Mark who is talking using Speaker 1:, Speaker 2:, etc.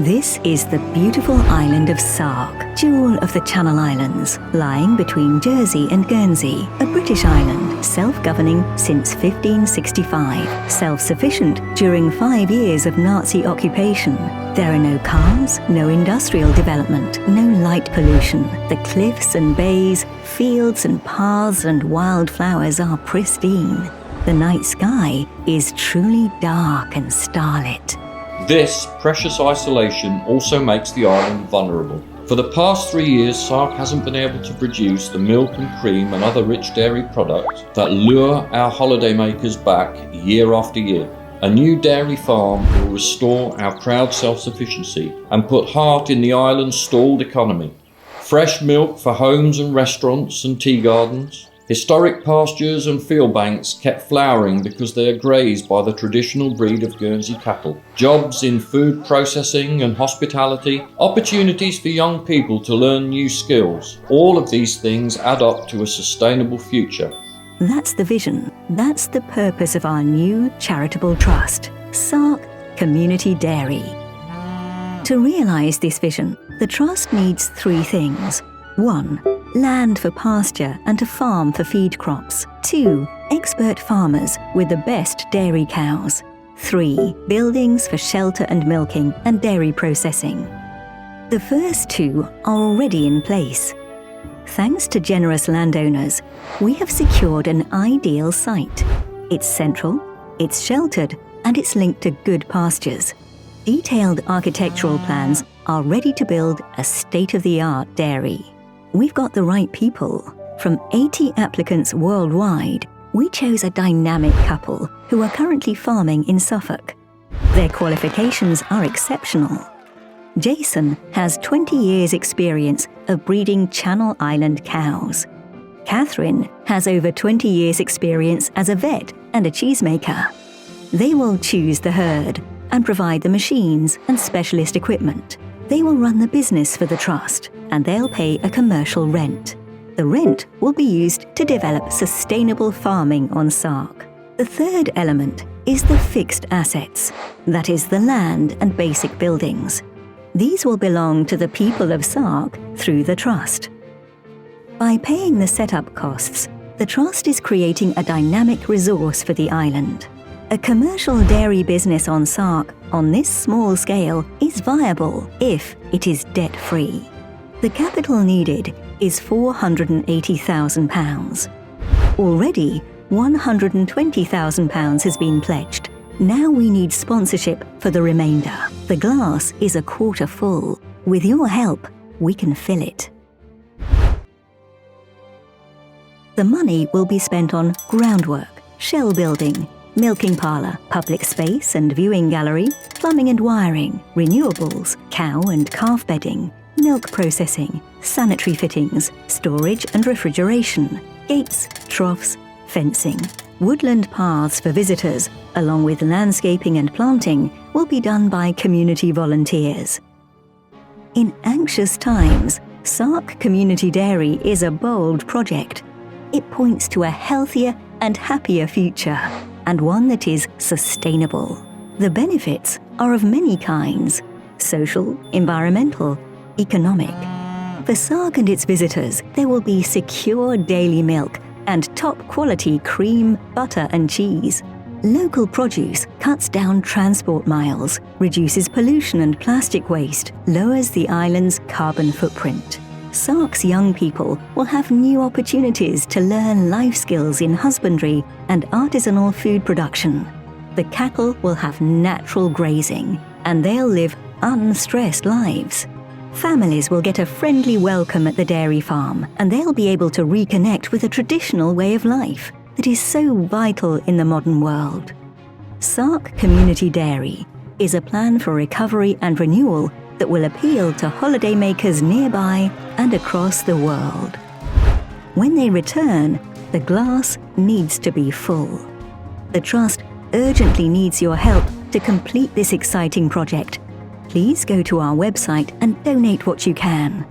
Speaker 1: This is the beautiful island of Sark, jewel of the Channel Islands, lying between Jersey and Guernsey, a British island, self-governing since 1565, self-sufficient during 5 years of Nazi occupation. There are no cars, no industrial development, no light pollution. The cliffs and bays, fields and paths and wildflowers are pristine. The night sky is truly dark and starlit.
Speaker 2: This precious isolation also makes the island vulnerable. For the past 3 years, Sark hasn't been able to produce the milk and cream and other rich dairy products that lure our holidaymakers back year after year. A new dairy farm will restore our proud self-sufficiency and put heart in the island's stalled economy. Fresh milk for homes and restaurants and tea gardens. Historic pastures and field banks kept flowering because they are grazed by the traditional breed of Guernsey cattle. Jobs in food processing and hospitality. Opportunities for young people to learn new skills. All of these things add up to a sustainable future.
Speaker 1: That's the vision. That's the purpose of our new charitable trust, Sark Community Dairy. To realise this vision, the trust needs 3 things. 1. Land for pasture and to farm for feed crops. 2. Expert farmers with the best dairy cows. 3. Buildings for shelter and milking and dairy processing. The first 2 are already in place. Thanks to generous landowners, we have secured an ideal site. It's central, it's sheltered, and it's linked to good pastures. Detailed architectural plans are ready to build a state-of-the-art dairy. We've got the right people. From 80 applicants worldwide, we chose a dynamic couple who are currently farming in Suffolk. Their qualifications are exceptional. Jason has 20 years' experience of breeding Channel Island cows. Catherine has over 20 years' experience as a vet and a cheesemaker. They will choose the herd and provide the machines and specialist equipment. They will run the business for the trust, and they'll pay a commercial rent. The rent will be used to develop sustainable farming on Sark. The third element is the fixed assets, that is the land and basic buildings. These will belong to the people of Sark through the trust. By paying the setup costs, the trust is creating a dynamic resource for the island. A commercial dairy business on Sark on this small scale is viable if it is debt-free. The capital needed is £480,000. Already, £120,000 has been pledged. Now we need sponsorship for the remainder. The glass is a quarter full. With your help, we can fill it. The money will be spent on groundwork, shell building, milking parlour, public space and viewing gallery, plumbing and wiring, renewables, cow and calf bedding, milk processing, sanitary fittings, storage and refrigeration, gates, troughs, fencing. Woodland paths for visitors, along with landscaping and planting, will be done by community volunteers. In anxious times, Sark Community Dairy is a bold project. It points to a healthier and happier future, and one that is sustainable. The benefits are of many kinds: social, environmental, economic. For Sark and its visitors, there will be secure daily milk and top-quality cream, butter and cheese. Local produce cuts down transport miles, reduces pollution and plastic waste, lowers the island's carbon footprint. Sark's young people will have new opportunities to learn life skills in husbandry and artisanal food production. The cattle will have natural grazing, and they'll live unstressed lives. Families will get a friendly welcome at the dairy farm, and they'll be able to reconnect with a traditional way of life that is so vital in the modern world. Sark Community Dairy is a plan for recovery and renewal that will appeal to holidaymakers nearby and across the world. When they return, the glass needs to be full. The Trust urgently needs your help to complete this exciting project. Please go to our website and donate what you can.